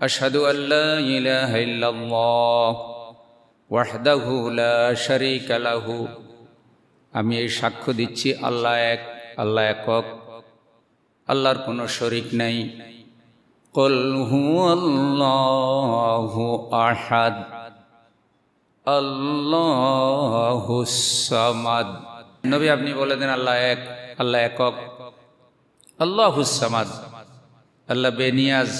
আশহাদু আল্লা ইলাহা ইল্লাল্লাহ ওয়াহদাহু লা শারীকা লাহু। আমি এই সাক্ষ্য দিচ্ছি আল্লাহ এক, আল্লাহ একক, আল্লাহর কোনো শরীক নাই। কুল হুয়াল্লাহু আহাদ আল্লাহুস সামাদ। নবী আপনি বলে দেন আল্লাহ এক, আল্লাহ একক, আল্লাহুস সামাদ, আল্লাহ বেনিয়াজ,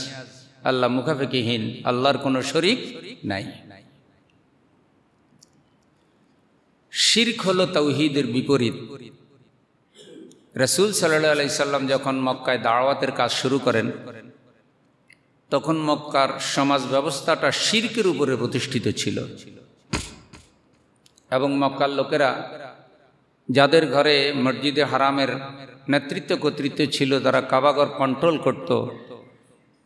আল্লাহ মুখাফেকিহীন, আল্লাহর কোনো শরীক নাই। শিরক হলো তাওহীদের বিপরীত। রাসূল সাল্লাল্লাহু আলাইহি সাল্লাম যখন মক্কায় দাওয়াতের কাজ শুরু করেন, তখন মক্কার সমাজ ব্যবস্থাটা শিরকের উপরে প্রতিষ্ঠিত ছিল এবং মক্কার লোকেরা যাদের ঘরে মসজিদে হারামের নেতৃত্ব কর্তৃত্ব ছিল, তারা কাবাঘর কন্ট্রোল করত,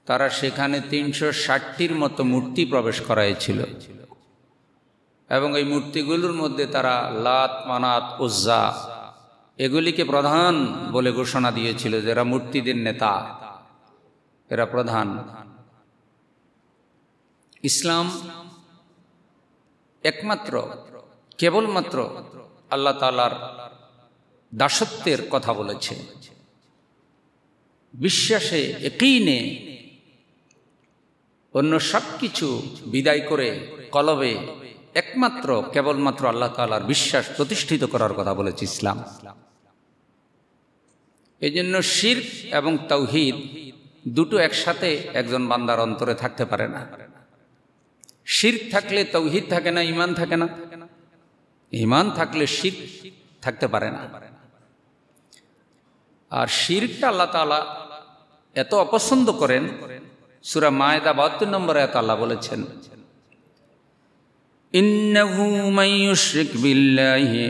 তারা সেখানে ৩৬০টির মতো মূর্তি প্রবেশ করাইছিল এবং এই মূর্তিগুলোর মধ্যে তারা লাত, মানাত, উজ্জা এগুলিকে প্রধান বলে ঘোষণা দিয়েছিল যে এরা মূর্তিদের নেতা, এরা প্রধান। ইসলাম একমাত্র কেবলমাত্র আল্লাহ তাআলার দাসত্বের কথা বলেছে। বিশ্বাসে ইয়াকিনে অন্য সব কিছু বিদায় করে কলবে একমাত্র কেবলমাত্র আল্লাহ তাআলার বিশ্বাস প্রতিষ্ঠিত করার কথা বলেছে ইসলাম। এই জন্য শিরক এবং তাওহীদ দুটো একসাথে একজন বান্দার অন্তরে থাকতে পারে না। শিরক থাকলে তাওহীদ থাকে না, ঈমান থাকে না। ঈমান থাকলে শিরক থাকতে পারে না। আর শিরকটা আল্লাহ তাআলা এত অপছন্দ করেন, সূরা মায়েদা ৭২ নম্বর আয়াতে আল্লাহ বলেছেন, ইন্নাহু মান ইউশরিক বিল্লাহি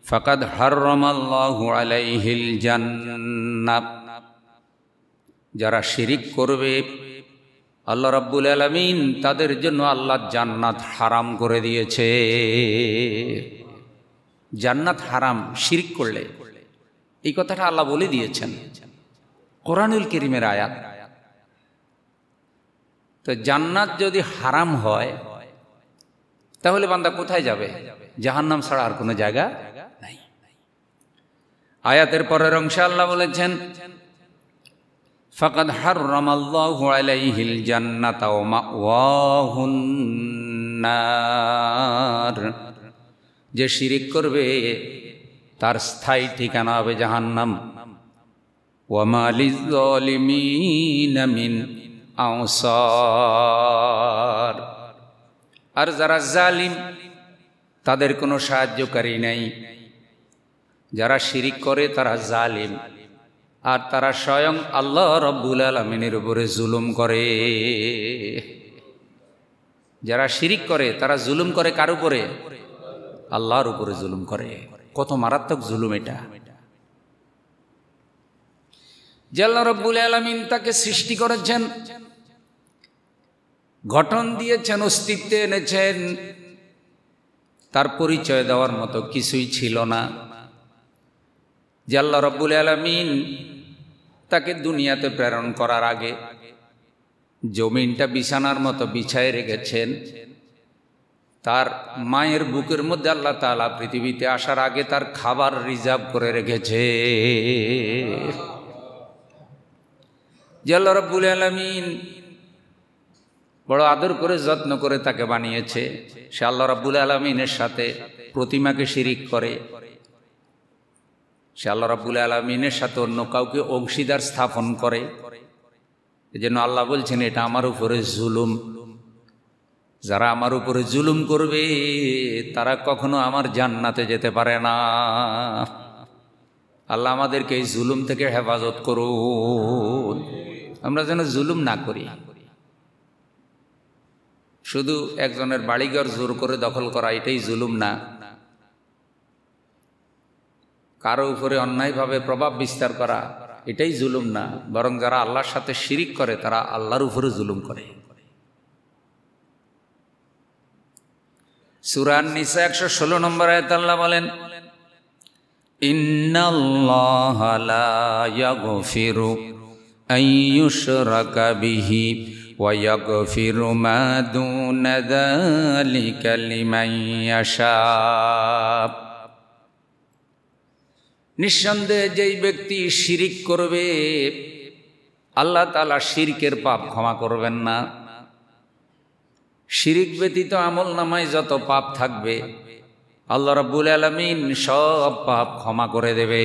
ফাকাদ হাররামাল্লাহু আলাইহিল জান্নাহ। যারা শিরিক করবে আল্লাহ রাব্বুল আলামিন তাদের জন্য আল্লাহ জান্নাত হারাম করে দিয়েছে। জান্নাত হারাম শিরিক করলে, এই কথাটা আল্লাহ বলে দিয়েছেন, কোরআনুল কারীমের আয়াত। তো জান্নাত যদি হারাম হয় তাহলে বান্দা কোথায় যাবে? জাহান্নাম ছাড়া আর কোনো জায়গা নাই। আয়াতের পরের অংশে আল্লাহ বলেছেন, ফাকাদ হাররামাল্লাহু আলাইহিল জান্নাতা ওয়া মাওয়াহুন নার। যে শিরিক করবে তার স্থায়ী ঠিকানা হবে জাহান্নাম। ওয়া মা লিয-যালিমিনা মিন আনসার। আর যারা জালিম তাদের কোনো সাহায্যকারী নাই। যারা শিরিক করে তারা জালিম, আর তারা স্বয়ং আল্লাহ রাব্বুল আলামিনের উপরে জুলুম করে। যারা শিরিক করে তারা জুলুম করে কার উপরে? আল্লাহর উপরে জুলুম করে। কত মারাত্মক জুলুম এটা! যে আল্লাহ রাব্বুল আলামিন তাকে সৃষ্টি করেছেন, গঠন দিয়েছেন, অস্তিত্বে এনেছেন, তার পরিচয় দেওয়ার মতো কিছুই ছিল না। যে আল্লাহ রাব্বুল আলামিন তাকে দুনিয়াতে প্রেরণ করার আগে জমিনটা বিছানার মতো বিছায় রেখেছেন। তার মায়ের বুকের মধ্যে আল্লাহ তাআলা পৃথিবীতে আসার আগে তার খাবার রিজার্ভ করে রেখেছে। যে আল্লাহ রাব্বুল আলামিন বড় আদর করে যত্ন করে তাকে বানিয়েছে, সে আল্লাহ রাব্বুল আলামিনের সাথে প্রতিমাকে শিরিক করে, সে আল্লাহ রাব্বুল আলামিনের সাথে অন্য কাউকে অংশীদার স্থাপন করে। এজন্য আল্লাহ বলছেন, এটা আমার উপরে জুলুম। যারা আমার উপরে জুলুম করবে তারা কখনো আমার জান্নাতে যেতে পারে না। আল্লাহ আমাদেরকে এই জুলুম থেকে হেফাজত করুন, আমরা যেন জুলুম না করি। শুধু একজনের বাড়িঘর জোর করে দখল করা এটাই জুলুম না। কারো উপরে অন্যায়ভাবে প্রভাব বিস্তার করা এটাই জুলুম না। বরং যারা আল্লাহর সাথে শিরিক করে তারা আল্লাহর উপরে জুলুম করে। সূরা আন-নিসা ১১৬ নম্বর আয়াতে আল্লাহ বলেন, ইন্নাল্লাহা লা ইয়াগফিরু আন ইউশরাকা বিহি ويغفر ما دون ذلك لمن يشاء। নিঃসন্দেহে যেই ব্যক্তি শিরিক করবে আল্লাহ তাআলা শিরকের পাপ ক্ষমা করবেন না। শিরিক ব্যতীত আমল নামায় যত পাপ থাকবে আল্লাহ রাব্বুল আলামিন সব পাপ ক্ষমা করে দেবে।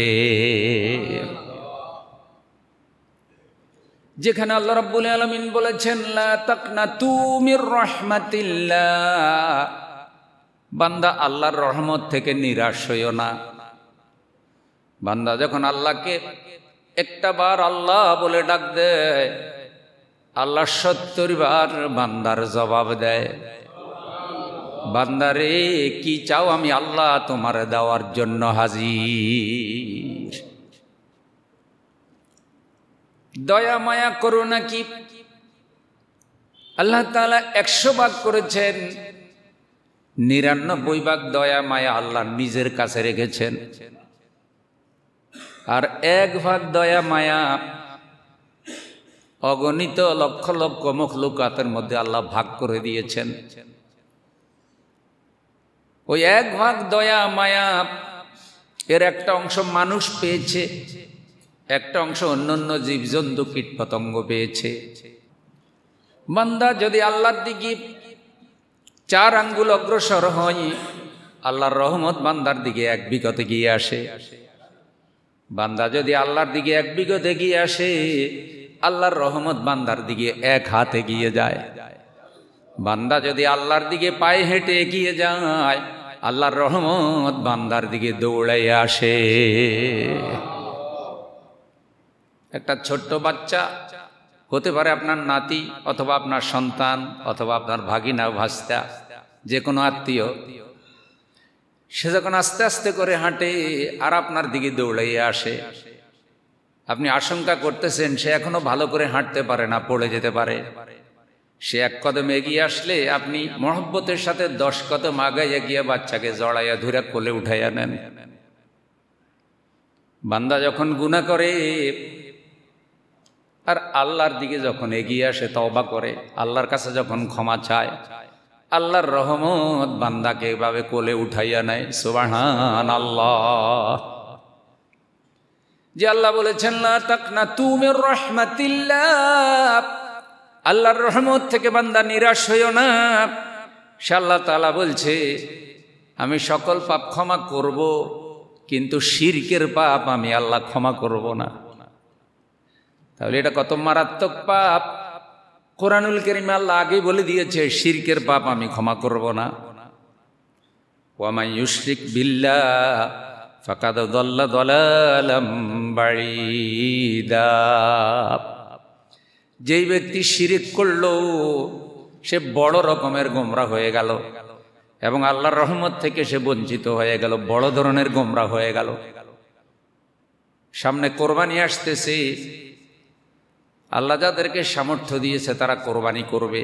যেখানে আল্লাহ রাব্বুল আলামিন বলেছেন লা তাকনাতু মির রাহমাতিল্লাহ, বান্দা আল্লাহর রহমত থেকে নিরাশ হইও না। বান্দা যখন আল্লাহকে একটা বার আল্লাহ বলে ডাক দেয় আল্লাহ 70 বার বান্দার জবাব দেয়, বান্দারে কি চাও আমি আল্লাহ তোমার দেওয়ার জন্য হাজির। দয়া মায়া করুণা কি আল্লাহ তাআলা 100 ভাগ করেছেন, 99 ভাগ দয়া মায়া আল্লাহ নিজের কাছে রেখেছেন, আর 1 ভাগ দয়া মায়া অগণিত লক্ষ লক্ষ মখলুকাতের মধ্যে আল্লাহ ভাগ করে দিয়েছেন। ওই 1 ভাগ দয়া মায়া এর একটা অংশ মানুষ পেয়েছে, একটা অংশ অন্যান্য জীবজন্তু কীটপতঙ্গ পেয়েছে। বান্দা যদি আল্লাহর দিকে 4 আঙ্গুল অগ্রসর হয় আল্লাহর রহমত বান্দার দিকে 1 বিঘতে গিয়ে আসে। বান্দা যদি আল্লাহর দিকে 1 বিঘতে গিয়ে আসে আল্লাহর রহমত বান্দার দিকে 1 হাতে গিয়ে যায়। বান্দা যদি আল্লাহর দিকে পায়ে হেঁটে এগিয়ে যায় আল্লাহর রহমত বান্দার দিকে দৌড়াই আসে। একটা ছোট্ট বাচ্চা হতে পারে আপনার নাতি অথবা আপনার সন্তান অথবা আপনার ভাগিনা ভাস্তা, যে কোনো আত্মীয়, সে যখন আস্তে আস্তে করে হাঁটে আর আপনার দিকে দৌড়াইয়ে আসে, আপনি আশঙ্কা করতেছেন সে এখনো ভালো করে হাঁটতে পারে না, পড়ে যেতে পারে। সে 1 কদম এগিয়ে আসলে আপনি মহব্বতের সাথে 10 কদম আগাইয়া গিয়ে বাচ্চাকে জড়াইয়া ধরে কোলে উঠাইয়া নেন। বান্দা যখন গুনাহ করে আর আল্লাহর দিকে যখন এগিয়ে আসে, তওবা করে, আল্লাহর কাছে যখন ক্ষমা চায়, আল্লাহর রহমত বান্দাকে এভাবে কোলে উঠাইয়া নেয়। সুবহানাল্লাহ। যে আল্লাহ বলেছেন লা তাকনাতু মির রাহমাতিল্লাহ, আল্লাহর রহমত থেকে বান্দা নিরাশ হইও না। সে আল্লাহ তাআলা বলছে আমি সকল পাপ ক্ষমা করব, কিন্তু শিরকের পাপ আমি আল্লাহ ক্ষমা করব না। তাহলে এটা কত মারাত্মক পাপ। কোরআনুল কারীমে আল্লাহ আগেই বলে দিয়েছে শিরকের পাপ আমি ক্ষমা করব না। ওয়া মান ইউশরিক বিল্লাহ ফাকাদ দাল্লা দালালাম বাঈদা, যেই ব্যক্তি শিরিক করলো সে বড় রকমের গোমরা হয়ে গেল এবং আল্লাহর রহমত থেকে সে বঞ্চিত হয়ে গেল, বড় ধরনের গোমরা হয়ে গেল। সামনে কোরবানি আসতেছে, আল্লাহ যাদেরকে সামর্থ্য দিয়েছে তারা কোরবানি করবে।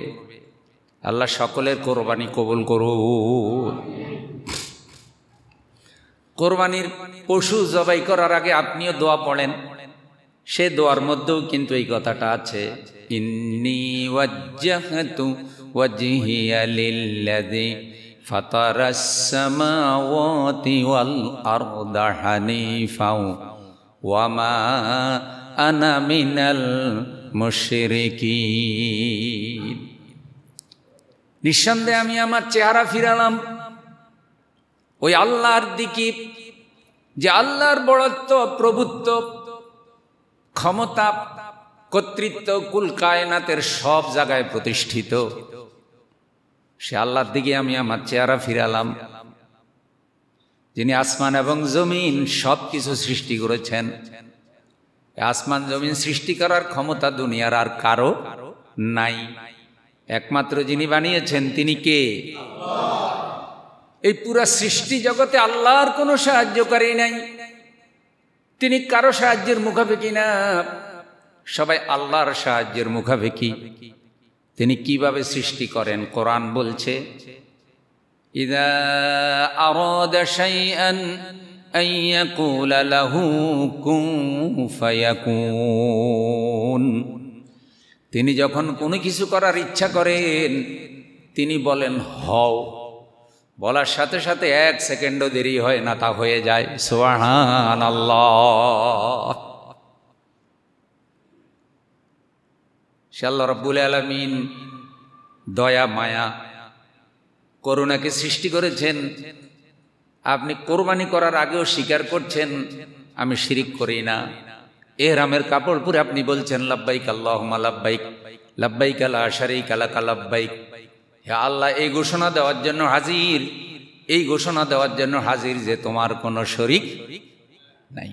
আল্লাহ সকলের কোরবানি কবুল করুন। কোরবানির পশু জবাই করার আগে আপনিও দোয়া পড়েন, সে দোয়ার মধ্যেও কিন্তু এই কথাটা আছে, ইন্নী ওয়াজ্জাহতু ওয়াজহিয়া লিল্লাযী ফাতারাস সামাওয়াতি ওয়াল আরদা হানিফাও ওয়া মা আনা মিনাল মুশরিকিন। নিঃসন্দেহে আমি আমার চেহারা ফিরালাম ওই আল্লাহর দিকে, যে আল্লাহর বড়ত্ব, প্রভুত্ব, ক্ষমতা, কর্তৃত্ব কুল কায়নাতের সব জায়গায় প্রতিষ্ঠিত। সে আল্লাহর দিকে আমি আমার চেহারা ফিরালাম, যিনি আসমান এবং জমিন সব কিছু সৃষ্টি করেছেন। আসমান জমিন সৃষ্টি করার ক্ষমতা দুনিয়ার আর কারো নাই, একমাত্র যিনি বানিয়েছেন তিনি কে? এই পুরা সৃষ্টি জগতে আল্লাহর কোনো সাহায্যকারী নাই, তিনি কারো সাহায্যের মুখাপেক্ষী না, সবাই আল্লাহর সাহায্যের মুখাপেক্ষী। তিনি কিভাবে সৃষ্টি করেন? কোরআন বলছে ইযা আরাদা শাইআন আন ইয়াকুলা লাহু কুন ফায়াকুন। তিনি যখন কোনো কিছু করার ইচ্ছা করেন তিনি বলেন হও, বলার সাথে সাথে 1 সেকেন্ডও দেরি হয় না, তা হয়ে যায়। সুবহানাল্লাহ। সে আল্লাহ রাব্বুল আলামিন দয়া মায়া করুণাকে সৃষ্টি করেছেন। আপনি কোরবানি করার আগেও স্বীকার করছেন আমি শিরিক করি না। ইহরামের কাপড় পরে আপনি বলছেন লাব্বাইক আল্লাহুম্মা লাব্বাইক, লাব্বাইক লা শারীকা লাকা লাব্বাইক। হে আল্লাহ, এই ঘোষণা দেওয়ার জন্য হাজির, এই ঘোষণা দেওয়ার জন্য হাজির যে তোমার কোনো শরীক নাই।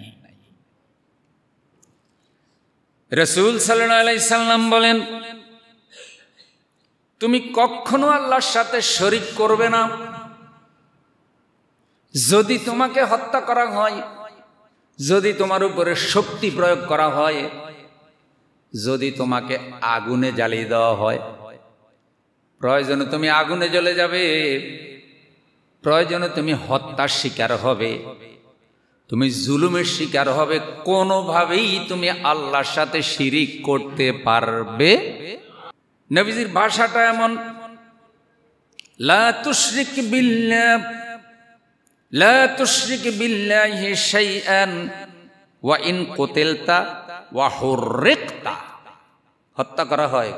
রাসূল সাল্লাল্লাহু আলাইহি সাল্লাম বলেন, তুমি কখনো আল্লাহর সাথে শরীক করবে না। যদি তোমাকে হত্যা করা হয়, যদি তোমার উপরে শক্তি প্রয়োগ করা হয়, যদি তোমাকে আগুনে জ্বালিয়ে দেওয়া হয়, প্রয়োজনে তুমি আগুনে জ্বলে যাবে, প্রয়োজনে তুমি হত্যার শিকার হবে, তুমি জুলুমের শিকার হবে, কোনোভাবেই তুমি আল্লাহর সাথে শিরিক করতে পারবে। নবীজির ভাষাটা এমন, লা তুশরিক বিল্লাহ, লা তুশরিক বিল্লাহি শাইআন ওয়া ইন কুতিলতা ওয়া হুররিকতা। হত্যা করা হয়,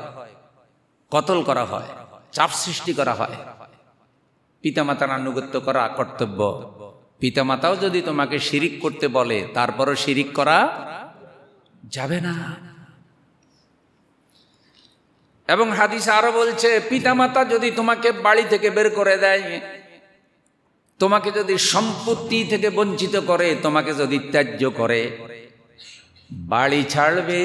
কতল করা হয়, চাপ সৃষ্টি করা হয়, পিতামাতার আনুগত্য করা কর্তব্য। পিতামাতাও যদি তোমাকে শিরিক করতে বলে তারপরও শিরিক করা যাবে না। এবং হাদিসে আরো বলছে, পিতামাতা যদি তোমাকে বাড়ি থেকে বের করে দেয়, তোমাকে যদি সম্পত্তি থেকে বঞ্চিত করে, তোমাকে যদি ত্যায্য করে, বাড়ি ছাড়বে,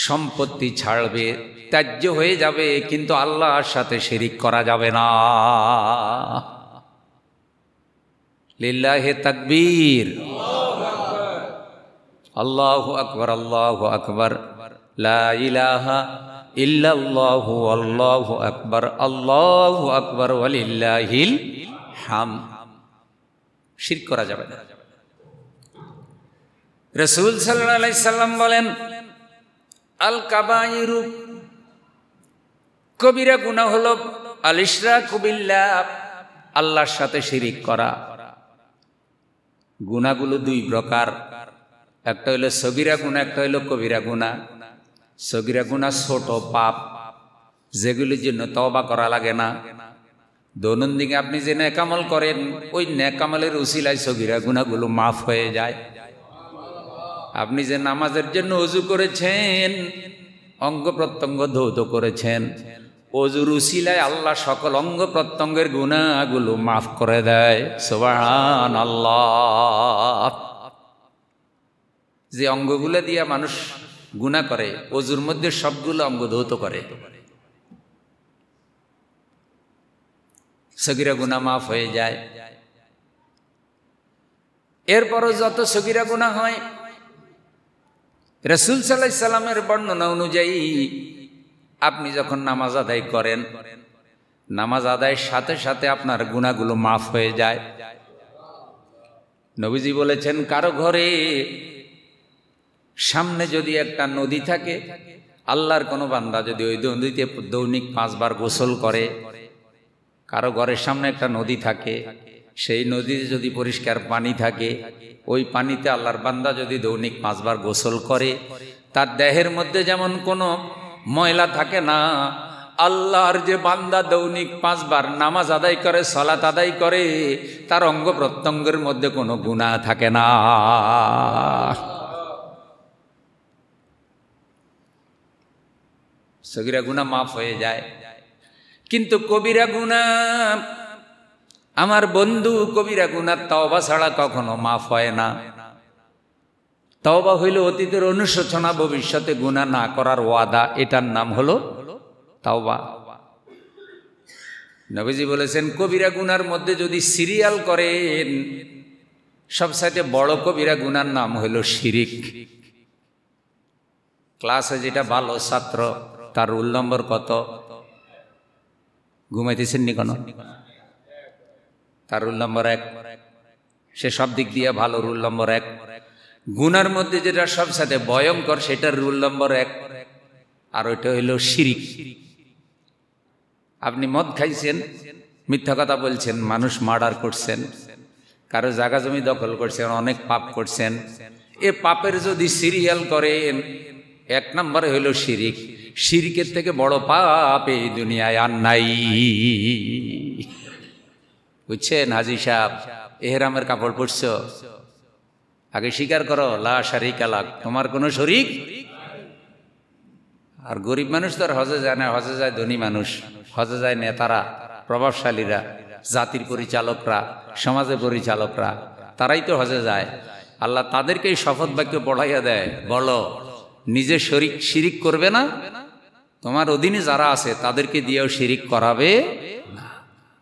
সম্পত্তি ছাড়বে, ত্যায্য হয়ে যাবে, কিন্তু আল্লাহর সাথে শিরিক করা যাবে না। লিল্লাহি তাকবীর, আল্লাহু আকবার, আল্লাহু আকবার, লা ইলাহা ইল্লাল্লাহু আল্লাহু আকবার, আল্লাহু আকবার ওয়ালিল্লাহিল হামদ। শিরক করা যাবে না। রাসূল সাল্লাল্লাহু আলাইহি সাল্লাম বলেন, আল কাবাইরু, কবিরা গুনাহ হলো আল ইশরাকু বিল্লাহ, আল্লাহর সাথে শিরিক করা। গুনাহগুলো 2 প্রকার, একটা হলো সগীরা গুনাহ, একটা হলো কবিরা গুনাহ। সগীরা গুনাহ ছোট পাপ, যেগুলির জন্য তওবা করা লাগে না। দৈনন্দিন আপনি যে নেকামল করেন, ওই নেকামলের উসিলায় সগীরা গুনাহগুলো মাফ হয়ে যায়। আপনি যে নামাজের জন্য ওযু করেছেন, অঙ্গ প্রত্যঙ্গ ধৌত করেছেন, ওযুর উসিলায় আল্লাহ সকল অঙ্গ প্রত্যঙ্গের গুনাহগুলো মাফ করে দেয়। সুবহানাল্লাহ। যে অঙ্গগুলো দিয়ে মানুষ গুনাহ করে, ওযুর মধ্যে সবগুলো অঙ্গ ধৌত করে, সগীরা গুনাহ মাফ হয়ে যায়। এরপরও যত সগীরা গুনাহ হয়, রাসূল সাল্লাল্লাহু আলাইহি সাল্লামের বর্ণনা অনুযায়ী আপনি যখন নামাজ আদায় করেন, নামাজ আদায়ের সাথে সাথে আপনার গুনাহগুলো মাফ হয়ে যায়। নবীজি বলেছেন, কারো ঘরে সামনে যদি একটা নদী থাকে, আল্লাহর কোনো বান্দা যদি ওই নদীতে দৈনিক 5 বার গোসল করে, কারো ঘরের সামনে একটা নদী থাকে, সেই নদীতে যদি পরিষ্কার পানি থাকে, ওই পানিতে আল্লাহর বান্দা যদি দৈনিক 5 বার গোসল করে, তার দেহের মধ্যে যেমন কোনো ময়লা থাকে না, আল্লাহর যে বান্দা দৈনিক 5 বার নামাজ আদায় করে, সালাত আদায় করে, তার অঙ্গ প্রত্যঙ্গের মধ্যে কোনো গুনাহ থাকে না। সগীরা গুনাহ মাফ হয়ে যায়। কিন্তু কবিরা গুনাহ, আমার বন্ধু, কবিরা গুনাহ তওবা ছাড়া কখনো মাফ হয় না। তওবা হইল অতীতের অনুশোচনা, ভবিষ্যতে গুনাহ না করার ওয়াদা, এটার নাম হলো তওবা। নবীজি বলেছেন, কবিরা গুনার মধ্যে যদি সিরিয়াল করেন, সবচাইতে বড় কবিরা গুনার নাম হলো শিরিক। ক্লাসে যেটা ভালো ছাত্র, তার রোল নম্বর কত? ঘুমাইতেছেন নি কেন? তার রোল নম্বর 1। সে সব দিক দিয়ে ভালো, রোল নম্বর 1। গুনার মধ্যে যেটা সবসাথে ভয়ঙ্কর, সেটার রোল নম্বর 1। আর ওইটা হইল শিরিক। আপনি মদ খাইছেন, মিথ্যা কথা বলছেন, মানুষ মার্ডার করছেন, কারো জায়গা জমি দখল করছেন, অনেক পাপ করছেন। এ পাপের যদি সিরিয়াল করেন, 1 নম্বরে হইল শিরিক। শিরিকের থেকে বড় পাপ এই দুনিয়ায় আর নাই। বুঝছেন হাজী সাহেব? এহরামের কাপড় পরছো, আগে স্বীকার করো লা শারিকা লাক, তোমার কোনো শরীক। আর গরিব মানুষ তো আর হজে যায় না, হজে যায় ধনী মানুষ, হজে যায় নেতারা, প্রভাবশালীরা, জাতির পরিচালকরা, সমাজের পরিচালকরা, তারাই তো হজে যায়। আল্লাহ তাদেরকেই শপথ বাক্য পড়াইয়া দেয়, বলো নিজে শিরিক করবে না, তোমার অধীনে যারা আছে তাদেরকে দিয়েও শিরিক করাবে না।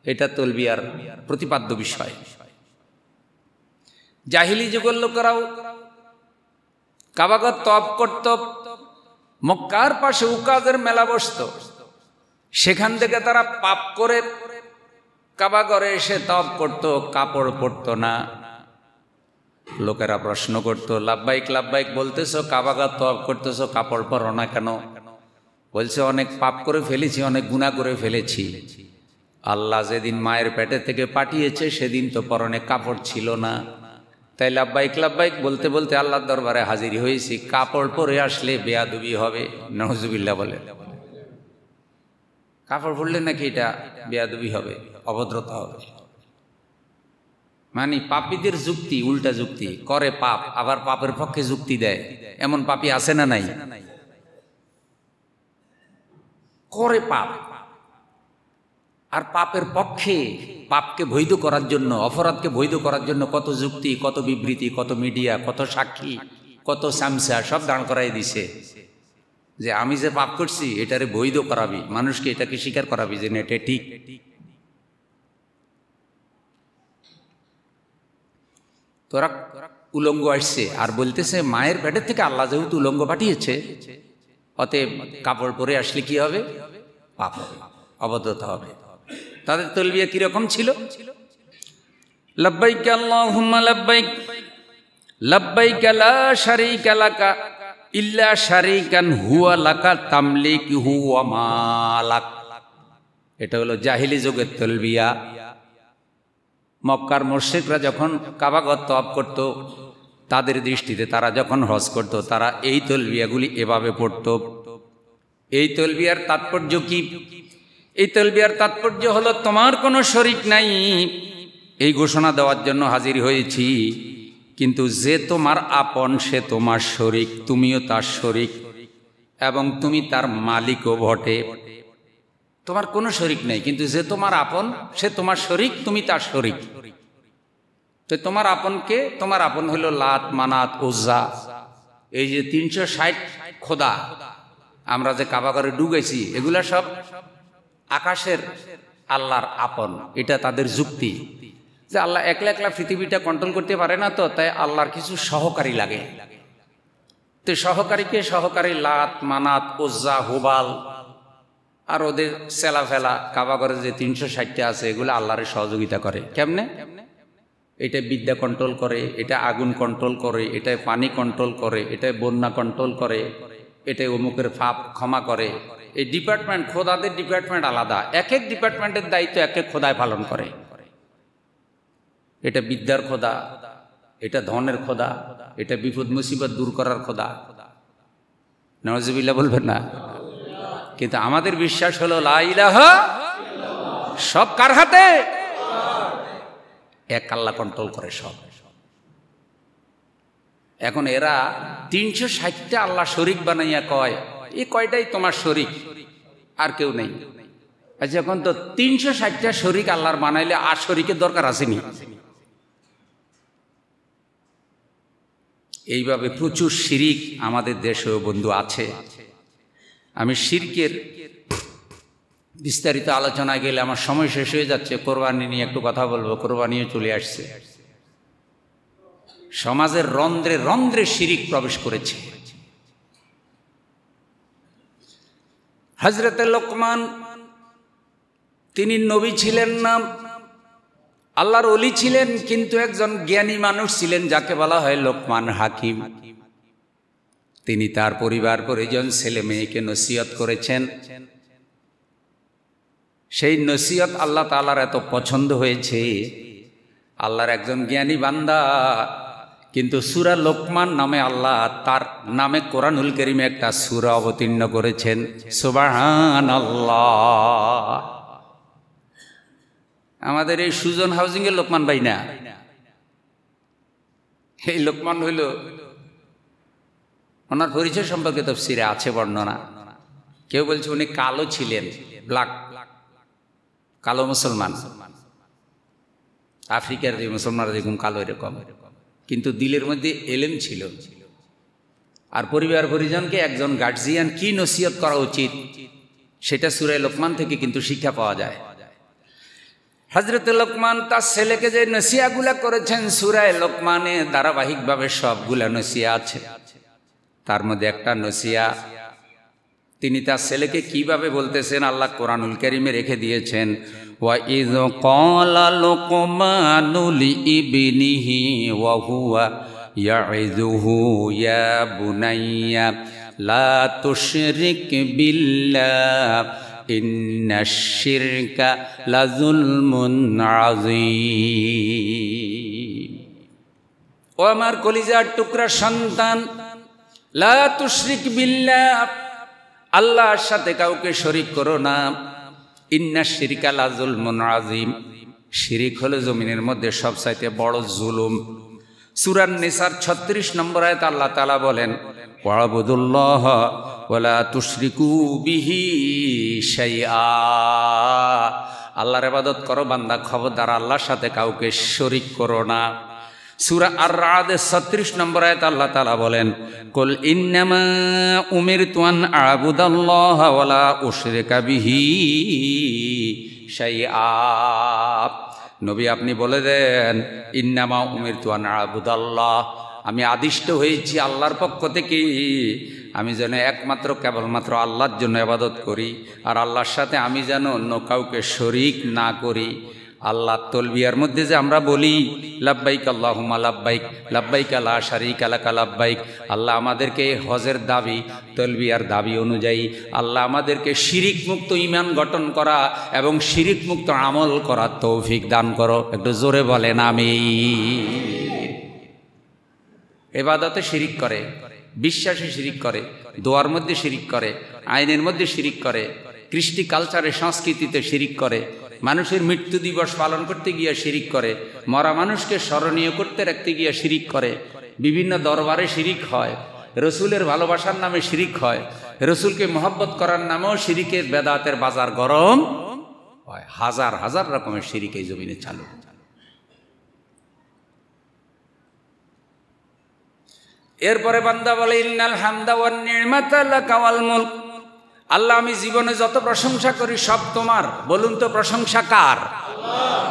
এটা তলবিয়ার প্রতিপাদ্য বিষয়। জাহিলি যুগের লোকেরাও কাবাগর তওয়াফ করত, মক্কার পাশে উকাজের মেলা বসত, সেখান থেকে তারা পাপ করে কাবাগরে এসে তওয়াফ করত, কাপড় পরত না। লোকেরা প্রশ্ন করত, লাব্বাইক লাব্বাইক বলতেছো, কাবাগর তওয়াফ করতেছো, কাপড় পরো না কেন? বলছে অনেক পাপ করে ফেলেছি, অনেক গুনাহ করে ফেলেছি। আল্লাহ যেদিন মায়ের পেটে থেকে পাঠিয়েছে সেদিন তো পরনে কাপড় ছিল না, তাই লাব্বাইক লাব্বাইক বলতে বলতে আল্লাহর দরবারে হাজির হয়েছি। কাপড় পরে আসলে বেয়াদবি হবে, নাউজুবিল্লাহ বলে। কাপড় পরলে নাকি এটা বেয়াদবি হবে, অভদ্রতা হবে। মানে পাপীদের যুক্তি উল্টা যুক্তি করে, পাপ আবার পাপের পক্ষে যুক্তি দেয়, এমন পাপী আছে না নাই? করে পাপ আর পাপের পক্ষে, পাপকে বৈধ করার জন্য, অপরাধকে বৈধ করার জন্য কত যুক্তি, কত বিবৃতি, কত মিডিয়া, কত সাক্ষী, কত সামসা সব দাঁড় করাই দিছে যে আমি যে পাপ করছি এটারে বৈধ করাবি, মানুষকে এটাকে স্বীকার করাবি যে এটা ঠিক। তোরা উলঙ্গ আসছে আর বলতেছে মায়ের পেটের থেকে আল্লাহ যেহেতু উলঙ্গ পাঠিয়েছে, অতএব কাপড় পরে আসলে কি হবে? পাপ হবে, অভদ্রতা হবে। তাদের তলবিয়া কিরকম ছিল? লাব্বাইক আল্লাহুম্মা লাব্বাইক, লাব্বাইক লা শারীকা লাকা ইল্লা শারীকান হুয়া লাকা তামলিকুহু ওয়া মালাক। এটা হলো জাহিলি যুগের তলবিয়া। মক্কার মুশরিকরা যখন কাবাগর তওয়াফ করত, তাদের দৃষ্টিতে তারা যখন হজ করত, তারা এই তলবিয়াগুলি এভাবে পড়ত। এই তলবিয়ার তাৎপর্য কি? এই তলবিয়ার তাৎপর্য হলো তোমার কোনো শরীক নাই, এই ঘোষণা দেওয়ার জন্য হাজির হয়েছি। কিন্তু যে তোমার আপন সে তোমার শরীক, তুমিও তার শরীক এবং তুমি তার মালিকও বটে। তোমার কোনো শরীক নেই, কিন্তু যে তোমার আপন সে তোমার শরীক, তুমি তার শরীক। তো তোমার আপনকে, তোমার আপন হলো লাত, মানাত, উজ্জা, এই যে 360 খোদা আমরা যে কাবাগরে ডুবেছি, এগুলা সব আকাশের আল্লাহর আপন। এটা তাদের যুক্তি যে আল্লাহ একলা একলা পৃথিবীটা কন্ট্রোল করতে পারে না, তো তাই আল্লাহর কিছু সহকারী লাগে। তো সহকারীকে সহকারী লাত, মানাত, উজ্জা, হুবাল আর ওদের সেলা ফেলা কাবাগরে যে 360টা আছে, এগুলো আল্লাহরের সহযোগিতা করে। কেমনে? এটা বিদ্যা কন্ট্রোল করে, এটা আগুন কন্ট্রোল করে, এটা পানি কন্ট্রোল করে, এটা বন্যা কন্ট্রোল করে, এটা অমুকের পাপ ক্ষমা করে। এই ডিপার্টমেন্ট, খোদাদের ডিপার্টমেন্ট আলাদা, এক এক ডিপার্টমেন্টের দায়িত্ব এক এক খোদায় পালন করে। এটা বিদ্যার খোদা, এটা ধনের খোদা, এটা বিপদ মুসিবত দূর করার খোদা। নাউজুবিল্লাহ বলবেন না? কিন্তু আমাদের বিশ্বাস হলো লা ইলাহা, সব কার হাতে? এক আল্লাহ কন্ট্রোল করে সব। এখন এরা 360টা আল্লাহ শরীক বানাইয়া কয়, এই কয়টাই তোমার শরীক, আর কেউ নেই। আচ্ছা, এখন তো 360টা শরীক আল্লাহর বানাইলে আর শরীকের দরকার আসেনি? এইভাবে প্রচুর শিরিক আমাদের দেশেও বন্ধু আছে। আমি শিরকের বিস্তারিত আলোচনায় গেলে আমার সময় শেষ হয়ে যাচ্ছে। কোরবানি নিয়ে একটু কথা বলবো, কোরবানিও চলে আসছে। সমাজের রন্ধ্রে রন্ধ্রে শিরিক প্রবেশ করেছে। হযরতে লোকমান, তিনি নবী ছিলেন না, আল্লাহর ওলি ছিলেন, কিন্তু একজন জ্ঞানী মানুষ ছিলেন যাকে বলা হয় লোকমান হাকিম। তিনি তার পরিবার পরিজন ছেলে মেয়েকে নসিহত করেছেন। সেই নসিহত আল্লাহ তাআলার এত পছন্দ হয়েছে, আল্লাহর একজন জ্ঞানী বান্দা কিন্তু সূরা লোকমান নামে আল্লাহ তার নামে কোরআনুল কারীমে একটা সূরা অবতীর্ণ করেছেন। সুবহানাল্লাহ। আমাদের এই সুজন হাউজিং এর লোকমান ভাই না, এই লোকমান হইল, ওনার পরিচয় সম্পর্কে তাফসীরে আছে বর্ণনা। কেউ বলছে উনি কালো ছিলেন, ব্ল্যাক, কালো মুসলমান, আফ্রিকার যে মুসলমানরা যেরকম কালো এরকম, কিন্তু দিলের মধ্যে এলেম ছিল। আর পরিবার পরিজনকে একজন গার্জিয়ান কি নসিহত করা উচিত সেটা সূরা লোকমান থেকে কিন্তু শিক্ষা পাওয়া যায়। হযরত লোকমান তার ছেলেকে যে নসিহতগুলো করেছেন সূরা লোকমানে ধারাবাহিকভাবে সবগুলা নসিহত আছে। তার মধ্যে একটা নসিহত তিনি তার ছেলেকে কিভাবে বলতেছেন আল্লাহ কোরআনুল কারীমে রেখে দিয়েছেন। ওয়া ইয ক্বালা লুকমানু লিইবনিহি ওয়া হুয়া ইয়াইযুহু ইয়া বুনাইয়া লা তুশরিক বিল্লাহ ইন্নাশ শিরকা লাযুলমুন আযীম। ও আমার কলিজার টুকরা সন্তান, লা তুশরিক বিল্লাহ, আল্লাহর সাথে কাউকে শরীক করো না। ইন্নাশ শিরকা লাযুলমুন আযীম, শিরিক হলো জমিনের মধ্যে সবচাইতে বড় জুলুম। সূরা নিসার 36 নম্বর আয়াতে আল্লাহ তাআলা বলেন, ওয়াবুদুল্লাহ ওয়ালা তুশরিকু বিহি শাইআ, আল্লাহর ইবাদত করো বান্দা, খবরদার আল্লাহর সাথে কাউকে শরীক করো না। সূরা আর-রা'দ 36 নম্বর আয়াতে আল্লাহ তাআলা বলেন, কুল ইন্নামা উমিরতু আন আ'বুদাল্লাহা ওয়ালা উশরিকা বিহি শাইআ। নবী আপনি বলে দেন, ইন্নামা উমিরতু আন আ'বুদাল্লাহ, আমি আদিষ্ট হয়েছি আল্লাহর পক্ষ থেকে, আমি যেন একমাত্র কেবলমাত্র আল্লাহর জন্য ইবাদত করি, আর আল্লাহর সাথে আমি যেন অন্য কাউকে শরীক না করি। আল্লাহ তলবিয়ার মধ্যে যে আমরা বলি লাব্বাইক আল্লাহুম্মা লাব্বাইক, লাব্বাইক লা শারীকা লাকা লাব্বাইক, আল্লাহ আমাদেরকে হজের দাবি, তলবিয়ার দাবি অনুযায়ী আল্লাহ আমাদেরকে শিরিক মুক্ত ঈমান গঠন করা এবং শিরিক মুক্ত আমল করার তৌফিক দান করো। একটু জোরে বলেন আমিন। ইবাদতে শিরিক করে, বিশ্বাসে শিরিক করে, দোয়ার মধ্যে শিরিক করে, আইনের মধ্যে শিরিক করে, কৃষ্টি কালচারে সংস্কৃতিতে শিরিক করে, মানুষের মৃত্যু দিবস পালন করতে গিয়ে শিরিক করে, মরা মানুষকে স্মরণীয় করতে রাখতে গিয়ে শিরিক করে, বিভিন্ন দরবারে শিরিক হয়, রসুলের ভালোবাসার নামে শিরিক হয়, রসুলকে মহব্বত করার নামেও শিরিকের বেদাতের বাজার গরম হয়। হাজার হাজার রকমের শিরিক এই জমিনে চালু। এরপরে বান্দা বলে, ইন্নাল হামদা ওয়ান নি'মাতা লাকা ওয়াল মুলক, আল্লাহ আমি জীবনে যত প্রশংসা করি সব তোমার। বলুন তো প্রশংসা কার? আল্লাহ।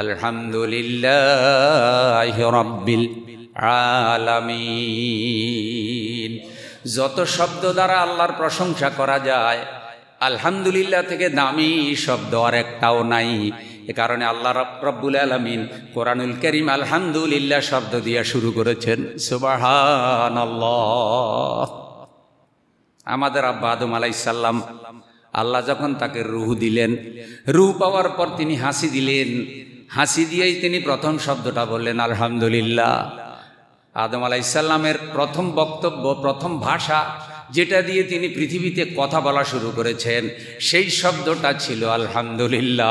আলহামদুলিল্লাহি রাব্বিল আলামিন। যত শব্দ দ্বারা আল্লাহর প্রশংসা করা যায়, আলহামদুলিল্লাহ থেকে দামি শব্দ আর একটাও নাই। এ কারণে আল্লাহ রাব্বুল আলামিন কোরআনুল কারীম আলহামদুলিল্লাহ শব্দ দিয়ে শুরু করেছেন। সুবহানাল্লাহ। আমাদের আব্বা আদম আলাইহিস সালাম, আল্লাহ যখন তাকে রূহ দিলেন, রূহ পাওয়ার পর তিনি হাসি দিলেন, হাসি দিয়েই তিনি প্রথম শব্দটা বললেন আলহামদুলিল্লাহ। আদম আলাইহিস সালামের প্রথম বক্তব্য, প্রথম ভাষা যেটা দিয়ে তিনি পৃথিবীতে কথা বলা শুরু করেছেন, সেই শব্দটা ছিল আলহামদুলিল্লাহ।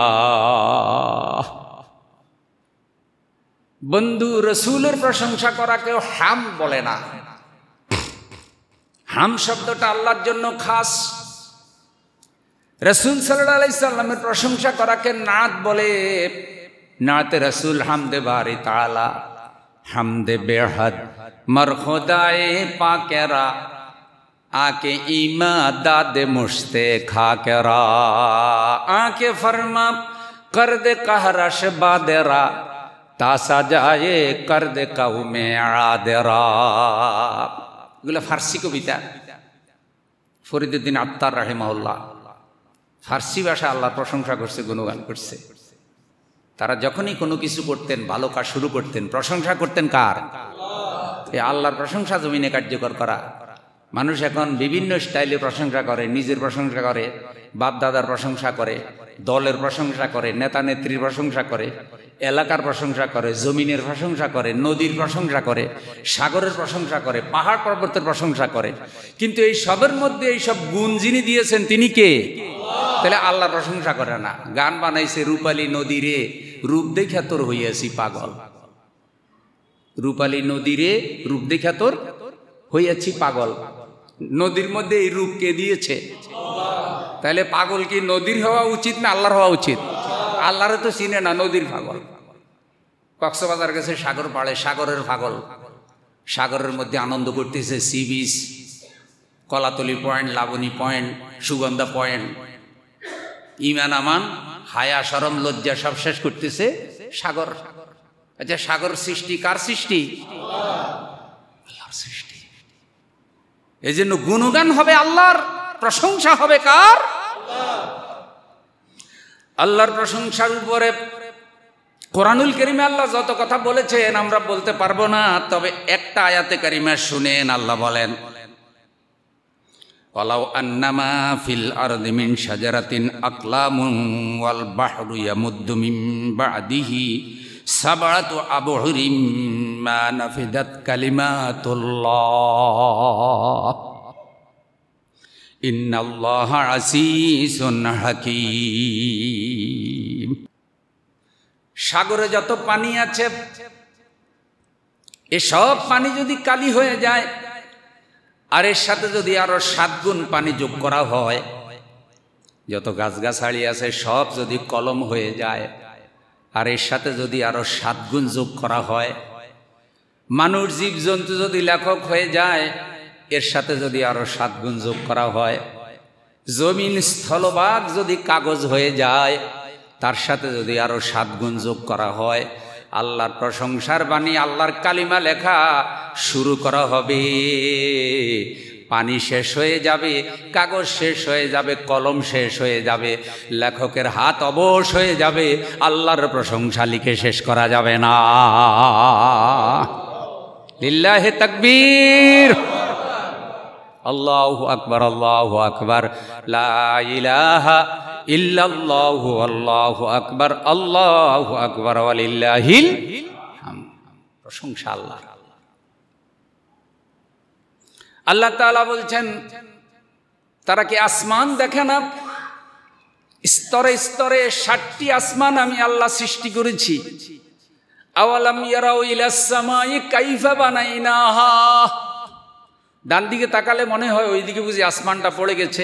বন্ধু, রসুলের প্রশংসা করা কেউ হাম বলে না। হাম শব্দটা আল্লাহর জন্য খাস। রসুল সাল্লাল্লাহু আলাইহি সাল্লামের প্রশংসা করাকে নাত বলে। নাতে রসুল হামদে বারি তাআলা, হামদে বেহদ মরখুদায়ে পাকেরা, आके ईमा दादे मुश्ते खाकरा, आके फरमा कर दे कहरश बादेरा, तासा जाए कर दे कौमे आदेरा। এগুলো ফার্সি কবিতা। ফরিদুদ্দিন আত্তার রাহিমাহুল্লাহ ফার্সি ভাষা আল্লাহর প্রশংসা করছে, গুণগান করছে। তারা যখনই কোনো কিছু করতেন, ভালো কাজ শুরু করতেন, প্রশংসা করতেন কার? আল্লাহর প্রশংসা জমিনে কার্যকর করা। মানুষ এখন বিভিন্ন স্টাইলে প্রশংসা করে, নিজের প্রশংসা করে, বাপ দাদার প্রশংসা করে, দলের প্রশংসা করে, নেতা নেত্রীর প্রশংসা করে, এলাকার প্রশংসা করে, জমিনের প্রশংসা করে, নদীর প্রশংসা করে, সাগরের প্রশংসা করে, পাহাড় পর্বতের প্রশংসা করে। কিন্তু এই সবের মধ্যে এই সব গুণ যিনি দিয়েছেন তিনি কে? তাহলে আল্লাহর প্রশংসা করে না। গান বানাইছে রূপালী নদী রে, রূপ দেখা তোর হইয়াছি পাগল। রূপালী নদী রে, রূপ দেখা তোর হইয়াছি পাগল। নদীর মধ্যে এই রূপ কে দিয়েছে? তাহলে পাগল কি নদীর হওয়া উচিত না আল্লাহর হওয়া উচিত? আল্লাহরে তো চিনে না, নদীর পাগল। কক্সবাজার গেছে সাগর পাড়ে, সাগরের পাগল। সাগরের মধ্যে আনন্দ করতেছে, sea beach, Kolatoli point, Laboni point, Sugandha point, ইমান আমান, হায়া শরম লজ্জা সব শেষ করতেছে সাগর। আচ্ছা, সাগর সৃষ্টি কার সৃষ্টি? আল্লাহর সৃষ্টি। এই জন্য গুণগান হবে আল্লাহর, প্রশংসা হবে কার? আল্লাহর প্রশংসার উপরে কোরআনুল কারীমে আল্লাহ যত কথা বলেছেন আমরা বলতে পারবো না, তবে একটা আয়াতে কারিমা শুনেন। আল্লাহ বলেন, ওয়ালাউ আন্নামা ফিল আরদি মিন শাজারাতিন আকলামুন ওয়াল বাহরু ইয়ামুদ্দু মিন বা'দিহি সাবআতু আবহুরিম মা নাফিদাত কালিমাতুল্লাহ ইন্নাল্লাহা আসিসুন হাকীম। সাগরে যত পানি আছে এসব পানি যদি কালি হয়ে যায় আর এর সাথে যদি আরো 7 গুণ পানি যোগ করা হয়, যত গাছগাছালি আছে সব যদি কলম হয়ে যায় আর এর সাথে যদি আরো 7 গুণ যোগ করা হয়, মানুষ জীবজন্তু যদি লেখক হয়ে যায় এর সাথে যদি আরো 7 গুণ যোগ করা হয়, জমিন স্থলভাগ যদি কাগজ হয়ে যায় তার সাথে যদি আরো 7 গুণ যোগ করা হয়, আল্লাহর প্রশংসার বাণী, আল্লাহর কালিমা লেখা শুরু করা হবে। পানি শেষ হয়ে যাবে, কাগজ শেষ হয়ে যাবে, কলম শেষ হয়ে যাবে, লেখকের হাত অবশ হয়ে যাবে, আল্লাহর প্রশংসা লিখে শেষ করা যাবে না। লিল্লাহি তাকবীর, আল্লাহু আকবার, আল্লাহু আকবার, লা ইলাহা ইল্লাল্লাহু আল্লাহু আকবার, আল্লাহু আকবার, ওয়ালিল্লাহিল হামদ। প্রশংসা আল্লাহর। আল্লাহ তাআলা বলছেন, তারা কি আসমান দেখে না? স্তরে স্তরে 7টি আসমান আমি আল্লাহ সৃষ্টি করেছি। আওয়ালাম ইয়ারাউ ইলাস সামাই কাইফা বানাইনাহা। ডান দিকে তাকালে মনে হয় ওই দিকে বুঝি আসমানটা পড়ে গেছে,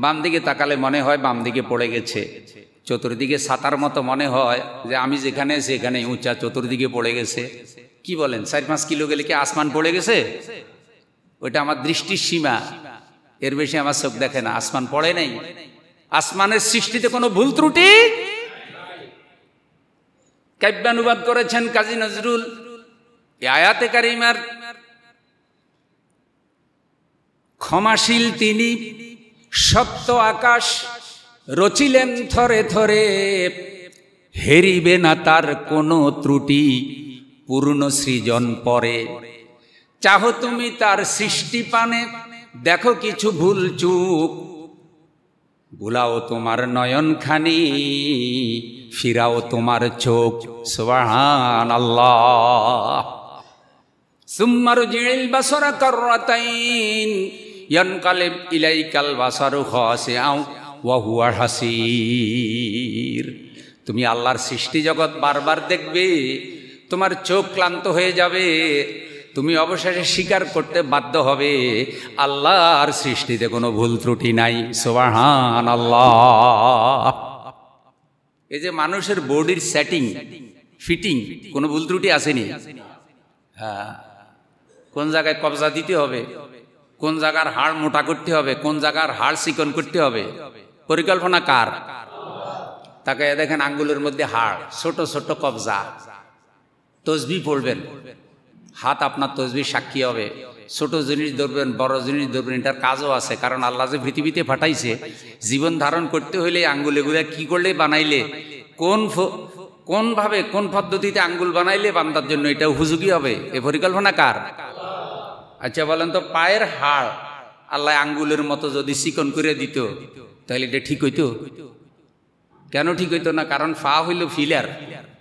বাম দিকে তাকালে মনে হয় বাম দিকে পড়ে গেছে, চতুর্দিকে ছাতার মতো মনে হয় যে আমি যেখানে সেখানে উঁচা, চতুর্দিকে পড়ে গেছে। কি বলেন, 4-5 কিলো গেলে কি আসমান পড়ে গেছে? ওইটা আমার দৃষ্টির সীমা, এর বেশি আমার চোখ দেখে না। আসমান পড়ে নাই। আসমানের সৃষ্টিতে কোনো ভুল ত্রুটি। কাব্যানুবাদ করেছেন কাজী নজরুল। এই আয়াতে কারিমার ক্ষমাশীল তিনি, সপ্ত আকাশ রচিলেন থরে থরে, হেরিবে না তার কোনো ত্রুটি, পূর্ণ সৃজন পরে। চাহো তুমি তার সৃষ্টি পানে, দেখো কিছু ভুল চুক, ভুলাও তোমার নয়নখানি, ফিরাও তোমার চোখ। সুবহানাল্লাহ। সুম্মা রুজি'ল বাসারা কাররাতাইন ইয়ানকালিব ইলাইকাল বাসারু খাসিআও ওয়া হুয়া হাসির। তুমি আল্লাহর সৃষ্টি জগৎ বারবার দেখবে, তোমার চোখ ক্লান্ত হয়ে যাবে, তুমি অবশেষে স্বীকার করতে বাধ্য হবে আল্লাহর সৃষ্টিতে কোনো ভুল ত্রুটি নাই। সুবহানাল্লাহ। এই যে মানুষের বডির সেটিং, ফিটিং, কোনো ভুল ত্রুটি আসেনি। হ্যাঁ, কোন জায়গায় কবজা দিতে হবে, কোন জায়গার হাড় মোটা করতে হবে, কোন জায়গার হাড় চিকন করতে হবে, পরিকল্পনা কার? তাকে দেখেন আঙ্গুলের মধ্যে হাড়, ছোট ছোট কবজা। তসবিহ পড়বেন, হাত আপনার তসবিহ সাক্ষী হবে। ছোট জিনিস ধরবেন, বড় জিনিস ধরবেন, এটার কাজও আছে। কারণ আল্লাহ যে পৃথিবীতে পাঠাইছে জীবন ধারণ করতে হইলে আঙ্গুল এগুলা কি করলে বানাইলে, কোন ভাবে কোন পদ্ধতিতে আঙ্গুল বানাইলে বান্দার জন্য এটা উপযোগী হবে, এ পরিকল্পনা কার? আচ্ছা বলেন তো, পায়ের হাড় আল্লাহ আঙ্গুলের মতো যদি চিকন করে দিত তাহলে এটা ঠিক হইতো? কেন ঠিক হইতো না? কারণ ফা হইল ফিলার।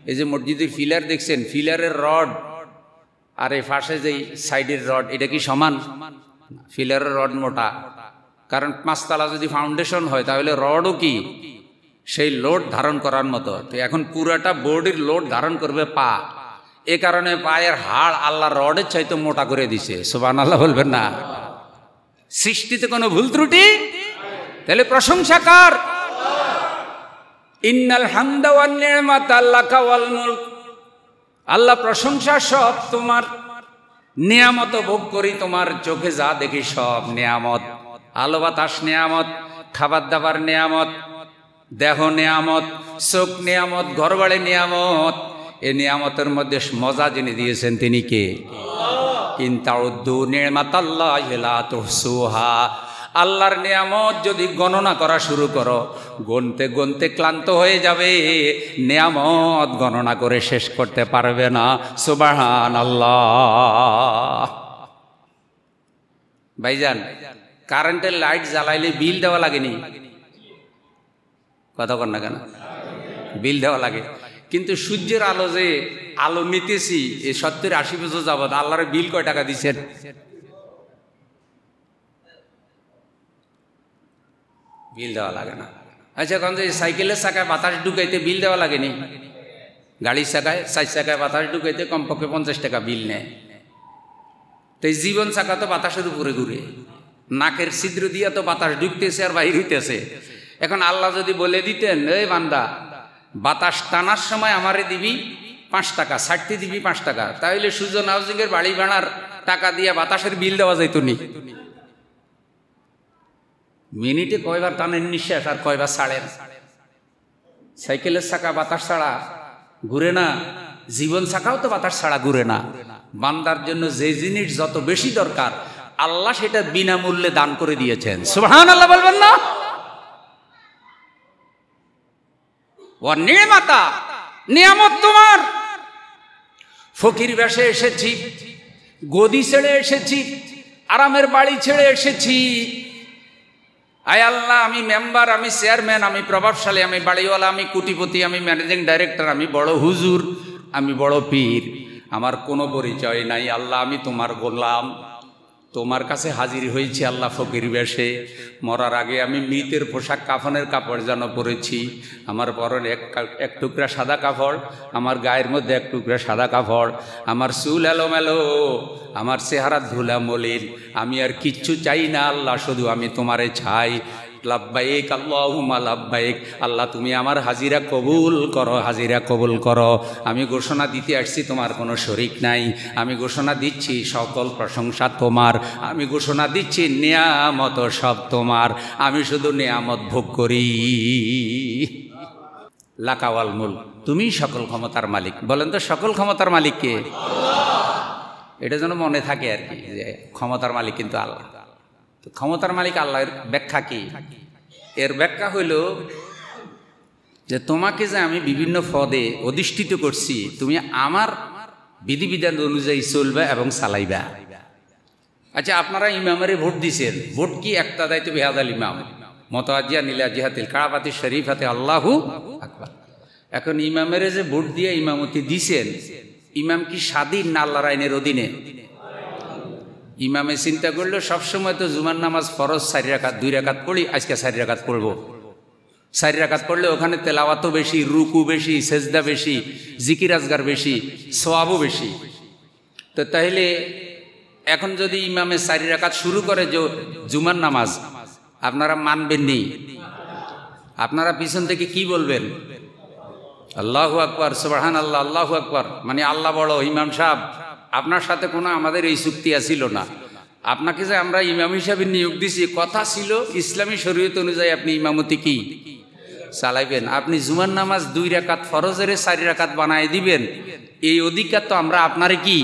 এই যে মসজিদের ফিলার দেখছেন, ফিলারের রড আর এই ফাঁসে যে সাইডের রড, এটা কি সমান? ফিলারের রড মোটা, কারণ 5 তলা যদি ফাউন্ডেশন হয় তাহলে রডও কি সেই লোড ধারণ করার মতো। তো এখন পুরাটা বডির লোড ধারণ করবে পা, এ কারণে পায়ের হাড় আল্লাহ রডের চাইতে মোটা করে দিছে। সুবহানাল্লাহ বলবেন না? সৃষ্টিতে কোনো ভুল ত্রুটি? তাহলে প্রশংসা কার? ইন্নাল হামদা ওয়ান নি'মাতা লাকা ওয়াল মুলক, আল্লাহ প্রশংসা সব তোমার। নিয়ামত ভোগ করি, তোমার চোখে যা দেখি সব নিয়ামত। আলো বাতাস নিয়ামত, খাবার দাবার নিয়ামত, দেহ নিয়ামত, চোখ নিয়ামত, ঘরবাড়ি নিয়ামত। এই নিয়ামতের মধ্যে মজা জেনে দিয়েছেন তিনি কে? ইন তাউদ্দু নি'মাতাল্লাহি লা তুহসুহা, আল্লাহর নিয়ামত যদি গণনা করা শুরু করো, গুনতে গুনতে ক্লান্ত হয়ে যাবে, নিয়ামত গণনা করে শেষ করতে পারবে না। সুবহানাল্লাহ। ভাইজান, কারেন্টের লাইট জ্বালাইলে বিল দেওয়া লাগেনি? কথা কর না কেন? বিল দেওয়া লাগে। কিন্তু সূর্যের আলো যে আলো নিতেছি এই 70-80 বছর যাবত, আল্লাহর বিল কয় টাকা দিচ্ছেন? বিল দেওয়া লাগে না। আচ্ছা, এখন যে সাইকেলের চাকায় বাতাস ঢুকাইতে বিল দেওয়া লাগেনি? গাড়ির চাকায় 4 চাকায় বাতাস ঢুকাইতে কমপক্ষে 50 টাকা বিল নেয়। তো এই জীবন চাকা তো বাতাসের উপরে ঘুরে, নাকের ছিদ্র দিয়া তো বাতাস ঢুকতেছে আর বাইর হইতেছে। এখন আল্লাহ যদি বলে দিতেন, এই বান্দা বাতাস টানার সময় আমারে দিবি 5 টাকা, ছাড়তে দিবি 5 টাকা, তাহলে সুজন হাউজিংয়ের বাড়ি ভাড়ার টাকা দিয়ে বাতাসের বিল দেওয়া যাইত নি? মিনিটে কয়বার টানেন নিঃশ্বাস আর কয়বার ছাড়েন? সাইকেলের চাকা বাতাস ছাড়া ঘুরে না, জীবন চাকাও তো বাতাস ছাড়া ঘুরে না। বান্দার জন্য যে জিনিস যত বেশি দরকার আল্লাহ সেটা বিনামূল্যে দান করে দিয়েছেন। সুবহানাল্লাহ বলবেন না? ওয়া নি'মাতা, নিয়ামত তোমার। ফকির বেশে এসেছি, গদি ছেড়ে এসেছি, আরামের বাড়ি ছেড়ে এসেছি। আয় আল্লাহ, আমি মেম্বার, আমি চেয়ারম্যান, আমি প্রভাবশালী, আমি বাড়িওয়ালা, আমি কোটিপতি, আমি ম্যানেজিং ডাইরেক্টর, আমি বড় হুজুর, আমি বড় পীর, আমার কোনো পরিচয় নাই। আল্লাহ, আমি তোমার গোলাম, তোমার কাছে হাজির হয়েছি আল্লাহ ফকির বেশে। মরার আগে আমি মৃতের পোশাক, কাফনের কাপড় যেন পরেছি। আমার পরনে এক টুকরা সাদা কাপড়, আমার গায়ের মধ্যে এক টুকরা সাদা কাপড়, আমার চুল এলোমেলো, আমার চেহারা ধুলা মলিন। আমি আর কিচ্ছু চাই না আল্লাহ, শুধু আমি তোমারে চাই। লাব্বাইক আল্লাহুম্মা লাব্বাইক, আল্লাহ তুমি আমার হাজিরা কবুল করো, হাজিরা কবুল করো। আমি ঘোষণা দিতে আসছি তোমার কোনো শরিক নাই। আমি ঘোষণা দিচ্ছি সকল প্রশংসা তোমার। আমি ঘোষণা দিচ্ছি নিয়ামত সব তোমার, আমি শুধু নিয়ামত ভোগ করি। লাকাওয়াল মুলক, তুমি সকল ক্ষমতার মালিক। বলেন তো সকল ক্ষমতার মালিক কে? এটা যেন মনে থাকে আর কি, যে ক্ষমতার মালিক কিন্তু আল্লাহ। তো ক্ষমতার মালিক আল্লাহর ব্যাখ্যা কি? এর ব্যাখ্যা হইল যে তোমাকে যে আমি বিভিন্ন পদে অধিষ্ঠিত করছি, তুমি আমার বিধিবিধান অনুযায়ী চলবা এবং চালাইবা। আচ্ছা, আপনারা ইমামের ভোট দিছেন, ভোট কি একটা দায়িত্ব? বেহাদাল ইমাম মতওয়াজ্জিয়া নিলা জিহাতিল কাবাতি শরীফাতে আল্লাহু আকবার। এখন ইমামের যে ভোট দিয়ে ইমামতি দিছেন, ইমাম কি স্বাধীন না আল্লাহর আইনের অধীনে? ইমামে চিন্তা করলো সবসময় তো জুমার নামাজ ফরজ 4 রাকাত, 2 রাকাত পড়ি, আজকে 4 রাকাত পড়বো। 4 রাকাত পড়লে ওখানে তেলাওয়াতও বেশি, রুকু বেশি, সেজদা বেশি, জিকির আজগার বেশি, সওয়াবও বেশি। তো তাহলে এখন যদি ইমামে 4 রাকাত শুরু করে যে জুমার নামাজ, আপনারা মানবেন নি? আপনারা পিছন থেকে কি বলবেন? আল্লাহু আকবার, সুবহানাল্লাহ, আল্লাহু আকবার, মানে আল্লাহ বড়। ইমাম সাহেব, আপনার সাথে কোনো আমাদের এই চুক্তি ছিল না। আপনাকে যে আমরা ইমাম হিসাবে নিয়োগ দিছি, কথা ছিল ইসলামী শরীয়ত অনুযায়ী আপনি ইমামতি কি চালাইবেন। আপনি জুমার নামাজ 2 রাকাত ফরজের 4 রাকাত বানায় দিবেন, এই অধিকার তো আমরা আপনারে কি?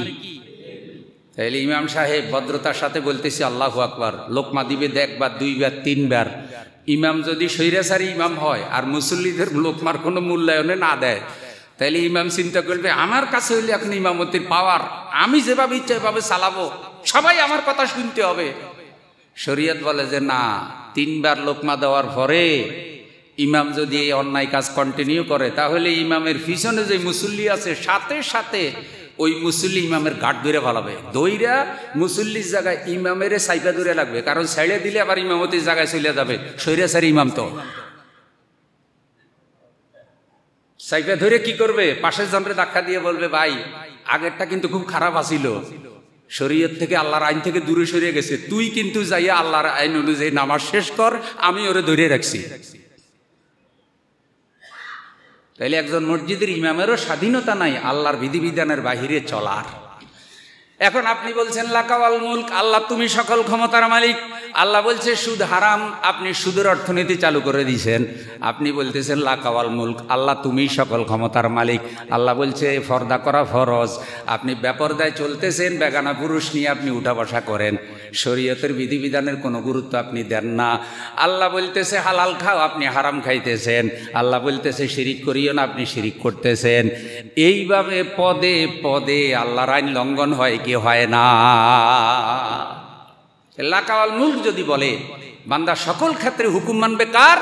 তাইলে ইমাম সাহেব ভদ্রতার সাথে বলতেছি আল্লাহু আকবার, লোকমা দিবে 1 বার, 2 বার, 3 বার। ইমাম যদি স্বৈরাচারী ইমাম হয় আর মুসল্লিদের লোকমার কোনো মূল্যায়নে না দেয়, তাইলে ইমাম চিন্তা করবে আমার কাছে হইলে এখন ইমামতির পাওয়ার, আমি যেভাবে ইচ্ছা এভাবে চালাবো, সবাই আমার কথা শুনতে হবে। শরীয়ত বলে যে না, 3 বার লোকমা দেওয়ার পরে ইমাম যদি এই অন্যায় কাজ কন্টিনিউ করে তাহলে ইমামের পিছনে যে মুসল্লি আছে সাথে সাথে ওই মুসল্লি ইমামের গাঁট ধরে ফেলাবে, দইরা মুসল্লির জায়গায় ইমামের সাইপা ধরে লাগবে, কারণ ছেড়ে দিলে আবার ইমামতির জায়গায় চলে যাবে সৈরাচারী ইমাম। তো সাইপা ধরে কি করবে, পাশের জনরে ধাক্কা দিয়ে বলবে ভাই আগেরটা কিন্তু খুব খারাপ আছিল, শরীয়ত থেকে আল্লাহর আইন থেকে দূরে সরিয়ে গেছে, তুই কিন্তু যাইয়া আল্লাহর আইন অনুযায়ী নামাজ শেষ কর, আমি ওরে ধরে রাখছি। তাইলে একজন মসজিদের ইমামেরও স্বাধীনতা নাই আল্লাহর বিধিবিধানের বাহিরে চলার। এখন আপনি বলছেন লাকাওয়াল মুলক, আল্লাহ তুমি সকল ক্ষমতার মালিক। আল্লাহ বলছে সুদ হারাম, আপনি সুদের অর্থনীতি চালু করে দিয়েছেন। আপনি বলতেছেন লাকাওয়াল মুলক, আল্লাহ তুমি সকল ক্ষমতার মালিক। আল্লাহ বলছে পর্দা করা ফরজ, আপনি বেপরদায় চলতেছেন, বেগানা পুরুষ নিয়ে আপনি উঠা বসা করেন, শরীয়তের বিধিবিধানের কোনো গুরুত্ব আপনি দেন না। আল্লাহ বলতেছে হালাল খাও, আপনি হারাম খাইতেছেন। আল্লাহ বলতেছে শিরিক করিও না, আপনি শিরিক করতেছেন। এইভাবে পদে পদে আল্লাহর আইন লঙ্ঘন হয় কি হয় না? লাকাওয়াল মুলক যদি বলে বান্দা সকল ক্ষেত্রে হুকুম মানবে কার?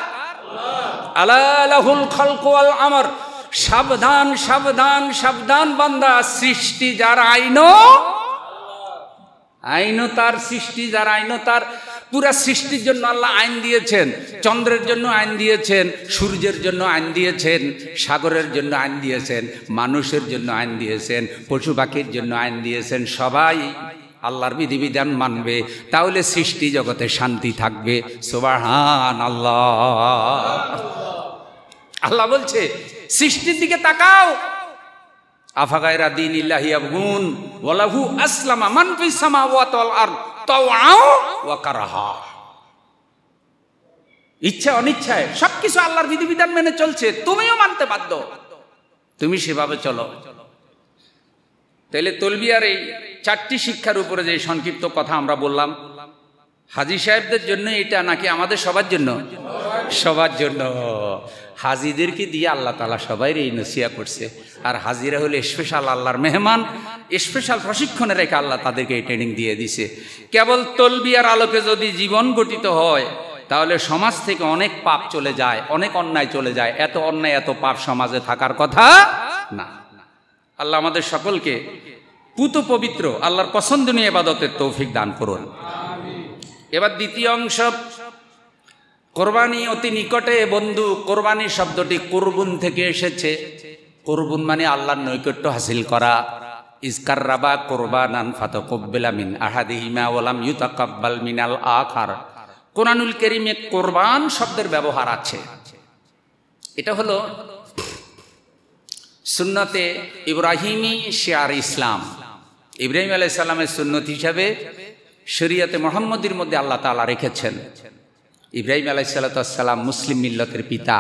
আলা লাহুল খালকু ওয়াল আমর। সাবধান সাবধান সাবধান বান্দা, সৃষ্টি যার আইনও তার, সৃষ্টি যার আইনও তার। পুরা সৃষ্টির জন্য আল্লাহ আইন দিয়েছেন, চন্দ্রের জন্য আইন দিয়েছেন, সূর্যের জন্য আইন দিয়েছেন, সাগরের জন্য আইন দিয়েছেন, মানুষের জন্য আইন দিয়েছেন, পশু পাখির জন্য আইন দিয়েছেন। সবাই আল্লাহর বিধিবিধান মানবে, তাহলে সৃষ্টি জগতে শান্তি থাকবে। সুবহানাল্লাহ। আল্লাহ বলছে সৃষ্টির দিকে তাকাও, আফাগায়রা দীনিল্লাহি ইয়াবগুন ওয়ালাহু আসলামা মান ফিস সামাওয়াতি ওয়াল আরদ তাওআ ওয়া কারাহা। ইচ্ছা অনিচ্ছায় সবকিছু আল্লাহর বিধিবিধান মেনে চলছে, তুমিও মানতে বাধ্য, তুমি সেভাবে চলো। তাইলে তলবিয়ার এই 4টি শিক্ষার উপরে যে সংক্ষিপ্ত কথা আমরা বললাম, হাজী সাহেবদের জন্য এটা নাকি আমাদের সবার জন্য? সবার জন্য। হাজিদেরকে দিয়ে আল্লাহ তাআলা সবাই এই নসিহত করছে, আর হাজিরা হলে স্পেশাল আল্লাহর মেহমান, স্পেশাল প্রশিক্ষণে রেখে আল্লাহ তাদেরকে এই ট্রেনিং দিয়ে দিছে। কেবল তলবিয়ার আলোকে যদি জীবন গঠিত হয় তাহলে সমাজ থেকে অনেক পাপ চলে যায়, অনেক অন্যায় চলে যায়। এত অন্যায় এত পাপ সমাজে থাকার কথা না। আল্লাহ আমাদের সকলকে পুত পবিত্র আল্লাহর পছন্দনীয় ইবাদতের তৌফিক দান করুন। এবার দ্বিতীয় অংশ, কোরবানি অতি নিকটে বন্ধু। কোরবানি শব্দটি কুরবুন থেকে এসেছে। কুরবুন মানে আল্লাহর নৈকট্য হাসিল করা। ইসকাররাবা কুরবানান ফাতাকুব্বিলা মিন আহাদিহিমা ওয়া লাম ইউতাকাব্বাল মিনাল আখার। কোরআনুল কারীমে কোরবান শব্দের ব্যবহার আছে। এটা হলো সুন্নতে ইব্রাহিমি শিয়ার ইসলাম। ইব্রাহিম আলাইহিস সালামের সুন্নত হিসাবে শরীয়তে মুহাম্মদীর মধ্যে আল্লাহ তাআলা রেখেছেন। ইব্রাহিম আলাইহিস সালাম মুসলিম মিল্লতের পিতা।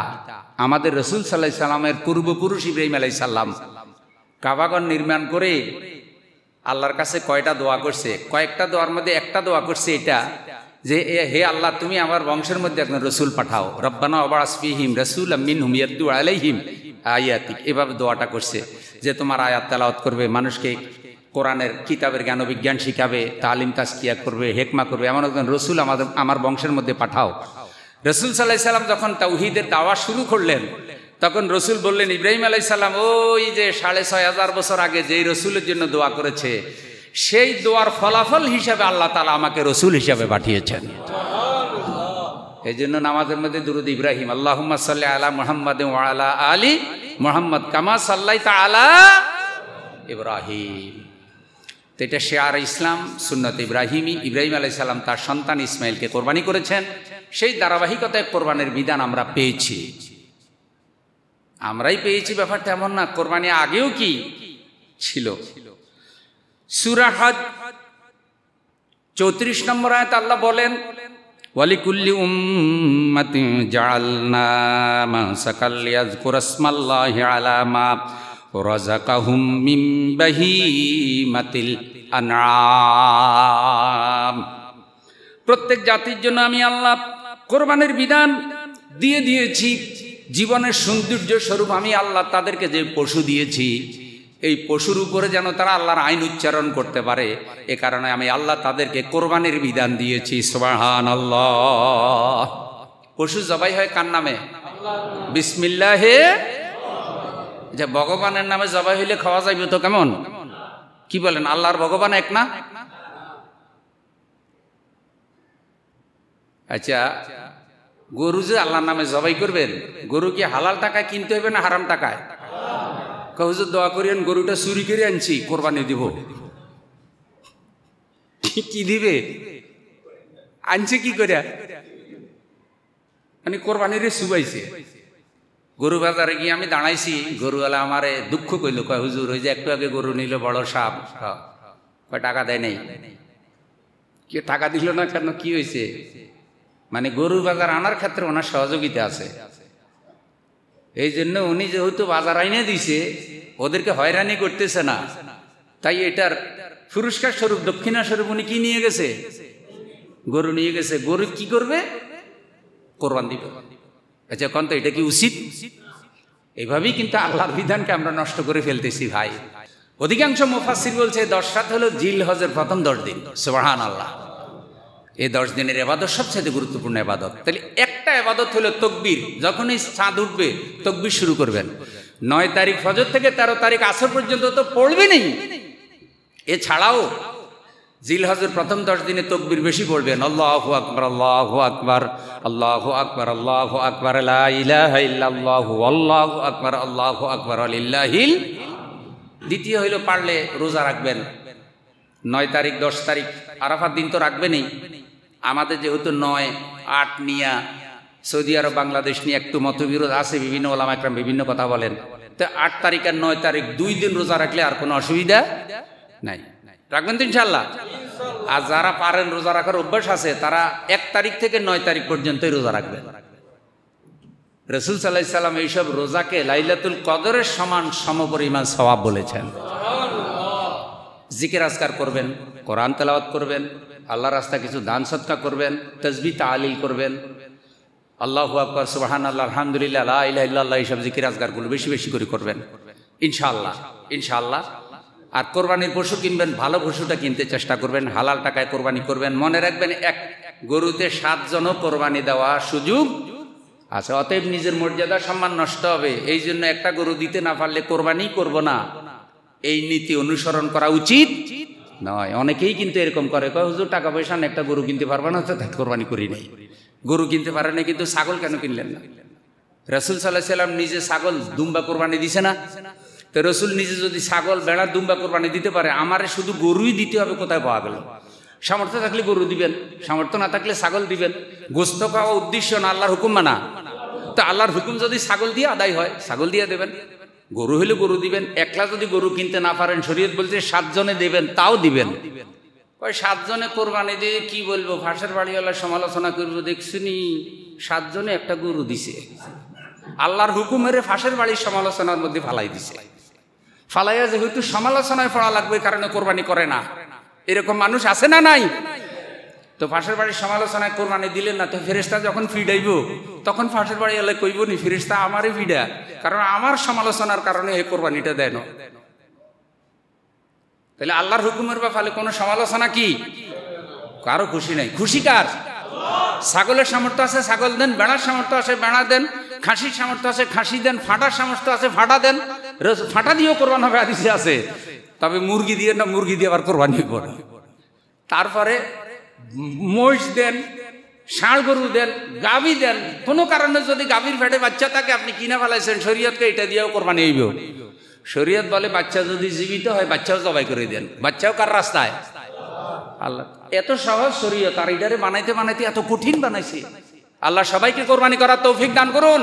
আমাদের রাসূল সাল্লাল্লাহু আলাইহি সাল্লামের পূর্বপুরুষ ইব্রাহিম আলাইহিস সালাম কাবাগর নির্মাণ করে আল্লাহর কাছে কয়টা দোয়া করছে? কয়েকটা দোয়ার মধ্যে একটা দোয়া করছে এটা যে হে আল্লাহ, তুমি আমার বংশের মধ্যে একজন রসুল পাঠাও। রব্বানা ওয়াবআস ফীহিম রাসূলাম মিনহুম ইয়াতলু আলাইহিম আয়াতিক। এভাবে দোয়াটা করছে যে তোমার আয়াত তেলাওয়াত করবে, মানুষকে কোরআনের কিতাবের জ্ঞান বিজ্ঞান শিখাবে, তালিম তাজকিয়া করবে, হেকমা করবে, এমন একজন রসুল আমার বংশের মধ্যে পাঠাও। রসুল সাল্লাল্লাহু আলাইহি সাল্লাম যখন তাওহীদের দাওয়া শুরু করলেন তখন রসুল বললেন ইব্রাহিম আলাইহিস সালাম ওই যে 6500 বছর আগে যেই রসুলের জন্য দোয়া করেছে সেই দোয়ার ফলাফল হিসাবে আল্লাহ তাআলা আমাকে রসুল হিসাবে পাঠিয়েছেন। এই জন্য নামাজের মধ্যে দুরূদ ইব্রাহিম, আল্লাহুম্মা সাল্লি আলা মুহাম্মাদ ওয়া আলা আলি মুহাম্মাদ কামা সাল্লাইতা আলা ইব্রাহিম। তো এটা শিয়ার ইসলাম, সুন্নত ইব্রাহিমি। ইব্রাহিম আলাইহিস সালাম তার সন্তান ইসমাইলকে কোরবানি করেছেন। সেই ধারাবাহিকতায় কোরবানির বিধান আমরা পেয়েছি। আমরাই পেয়েছি ব্যাপারটা এমন না, কোরবানি আগেও কি ছিল। সূরা হজ 34 নম্বর আয়াত আল্লাহ বলেন ওয়ালিকুল্লি উম্মাতিন জাআলনা মানসাকাল লিয়াযকুরাসমাল্লাহি আলা মা রাযাকাহুম মিন বাহিমাতিল আনআম। প্রত্যেক জাতির জন্য আমি আল্লাহ কোরবানির বিধান দিয়ে দিয়েছি। জীবনের সৌন্দর্য স্বরূপ আমি আল্লাহ তাদেরকে যে পশু দিয়েছি এই পশুর উপরে যেন তারা আল্লাহর আইন উচ্চারণ করতে পারে, এ কারণে আমি আল্লাহ তাদেরকে কোরবানির বিধান দিয়েছি। সুবহানাল্লাহ। পশু জবাই হয় কার নামে? বিসমিল্লাহে। যে ভগবানের নামে জবাই হইলে খাওয়া যাইবে তো কেমন? কি বলেন, আল্লাহর ভগবান এক না? আচ্ছা, গরু যে আল্লাহর নামে জবাই করবেন, গরু কি হালাল টাকায় কিনতে হবে না হারাম টাকায়? হুজুর দোয়া করিয়েন, গরুটা চুরি করে আনছি, কোরবানি দিব। কি দিবে? আনছে কি করে? মানে কোরবানির সুবাইছে। গরু বাজারে গিয়ে আমি দাঁড়াইছি, গরুওয়ালা আমারে দুঃখ কইল, কয় হুজুর ওই যে একটু আগে গরু নিল বড় সাপ, কয় টাকা দেয় নাই। কে টাকা দিল না কেন, কি হয়েছে? মানে গরু বাজার আনার ক্ষেত্রে ওনার সহযোগিতা আছে, এই জন্য উনি যেহেতু বাজার আইনে দিছে, ওদেরকে হয়রানি করতেছে না, তাই এটার পুরস্কার স্বরূপ, দক্ষিণা স্বরূপ উনি কি নিয়ে গেছে? গরু নিয়ে গেছে। গরু কি করবে? কোরবান দিবে। আচ্ছা, কোন তো এটা কি উচিত? এইভাবেই কিন্তু আল্লাহর বিধানকে আমরা নষ্ট করে ফেলতেছি ভাই। অধিকাংশ মুফাসসির বলছে 10 রাত হলো জিল হজের প্রথম 10 দিন। সুবহানাল্লাহ। এই 10 দিনের ইবাদত সবচেয়ে গুরুত্বপূর্ণ ইবাদত। তাহলে একটা ইবাদত হলো তাকবীর। যখনই চাঁদ উঠবে তাকবীর শুরু করবেন। 9 তারিখ ফজর থেকে 13 তারিখ আসর পর্যন্ত তো পড়বেনই। এছাড়াও জিল হজের প্রথম 10 দিনে তাকবীর বেশি পড়বেন। আল্লাহু আকবার, আল্লাহু আকবার, আল্লাহু আকবার, আল্লাহু আকবার, লা ইলাহা ইল্লাল্লাহু, আল্লাহু আকবার, আল্লাহু আকবার, লিল্লাহিল। দ্বিতীয় হইল পারলে রোজা রাখবেন। 9 তারিখ 10 তারিখ আরাফার দিন তো রাখবেনই। আমাদের যেহেতু 9, 8 নিয়া সৌদি আরব বাংলাদেশ নিয়ে একটু মতবিরোধ আছে, বিভিন্ন ওলামা একরাম বিভিন্ন কথা বলেন। তো 8 তারিখ আর 9 তারিখ 2 দিন রোজা রাখলে আর কোনো অসুবিধা নাই। রাখবেন তো ইনশাআল্লাহ। আর যারা পারেন রোজা রাখার অভ্যাস আছে, তারা 1 তারিখ থেকে 9 তারিখ পর্যন্তই রোজা রাখবেন। রাসূল সাল্লাল্লাহু আলাইহি সাল্লাম এইসব রোজাকে লাইলাতুল কদরের সমান সমপরিমাণ সওয়াব বলেছেন। জিকির আজকার করবেন, কোরআন তেলাওয়াত করবেন, আল্লাহর রাস্তায় কিছু দান সদকা করবেন, তাসবিহ তাহলিল করবেন, আল্লাহু আকবার, সুবহানাল্লাহ, আলহামদুলিল্লাহ, লা ইলাহা ইল্লাল্লাহ, এইসব জিকির আজকারগুলো বেশি বেশি করে করবেন ইনশাআল্লাহ। ইনশাআল্লাহ। আর কোরবানির পশু কিনবেন, ভালো পশুটা কিনতে চেষ্টা করবেন, হালাল টাকায় কোরবানি করবেন। মনে রাখবেন, এক গরুতে 7 জনও কোরবানি দেওয়া সুযোগ আছে। অতএব নিজের মর্যাদা সম্মান নষ্ট হবে, এই জন্য একটা গরু দিতে না পারলে কোরবানি করব না, এই নীতি অনুসরণ করা উচিত নয়। অনেকেই কিন্তু এরকম করে, কয় হুজুর টাকা পয়সা না, একটা গরু কিনতে পারবে না, তো কোরবানি করি নাই। গরু কিনতে পারে না, কিন্তু ছাগল কেন কিনলেন না? রাসূল সাল্লাল্লাহু আলাইহি সাল্লাম নিজে ছাগল দুম্বা কোরবানি দিছে না? তো রসুল নিজে যদি ছাগল বেড়া দুম্বা কোরবানি দিতে পারে, আমারে শুধু গরুই দিতে হবে, কোথায় পাওয়া গেল? সামর্থ্য থাকলে গরু দিবেন, সামর্থ্য না থাকলে ছাগল দিবেন। গোস্ত খাওয়া উদ্দেশ্য না, আল্লাহর হুকুম মানা। তো আল্লাহর হুকুম যদি ছাগল দিয়ে আদায় হয়, ছাগল দিয়ে দেবেন। গরু হলে গরু দিবেন। একলা যদি গরু কিনতে না পারেন, শরীয়ত বলছে 7 জনে দেবেন, তাও দিবেন। ওই 7 জনে কোরবানি দিয়ে কি বলবো, ফাঁসের বাড়িওয়ালার সমালোচনা করবো, দেখছিনি 7 জনে একটা গরু দিছে। আল্লাহর হুকুমের ফাঁসের বাড়ির সমালোচনার মধ্যে ফালাই দিছে। ফালাইয়া যেহেতু সমালোচনায় পড়া লাগবে, কারণে কোরবানি করে না, এরকম মানুষ আছে না নাই? তো ফাঁসের বাড়ির সমালোচনায় কোরবানি দিলেন না, তো ফেরেশতা যখন ফিডাইব, তখন ফাঁসের বাড়ি এলে কইব নি, ফেরেশতা আমারই ফিডা, কারণ আমার সমালোচনার কারণে এই কোরবানিটা দেয় না। তাহলে আল্লাহর হুকুমের ব্যাপারে কোনো সমালোচনা কি? কারো খুশি নাই। খুশি কার? ছাগলের সামর্থ্য আছে ছাগল দেন, বেড়ার সামর্থ্য আছে বেড়া দেন, খাসির সামর্থ্য আছে খাসি দেন, ফাটার সামর্থ্য আছে ফাটা দেন। ফাটা দিয়েও কোরবান হবে হাদিসে আছে, তবে মুরগি দিয়ে না, মুরগি দিয়ে আবার কোরবানি করে। তারপরে মোষ দেন, ষাঁড় গরু দেন, গাভী দেন। কোনো কারণে যদি গাভীর পেটে বাচ্চা থাকে, আপনি কিনে ফেলাইছেন, শরীয়তকে এটা দিয়েও কোরবানি হইব। শরীয়ত বলে বাচ্চা যদি জীবিত হয়, বাচ্চাও জবাই করে দেন। বাচ্চাও কার রাস্তায়? আল্লাহ। এত সহজ শরীয়ত, আর এটারে বানাইতে বানাইতে এত কঠিন বানাইছে। আল্লাহ সবাইকে কোরবানি করার তৌফিক দান করুন।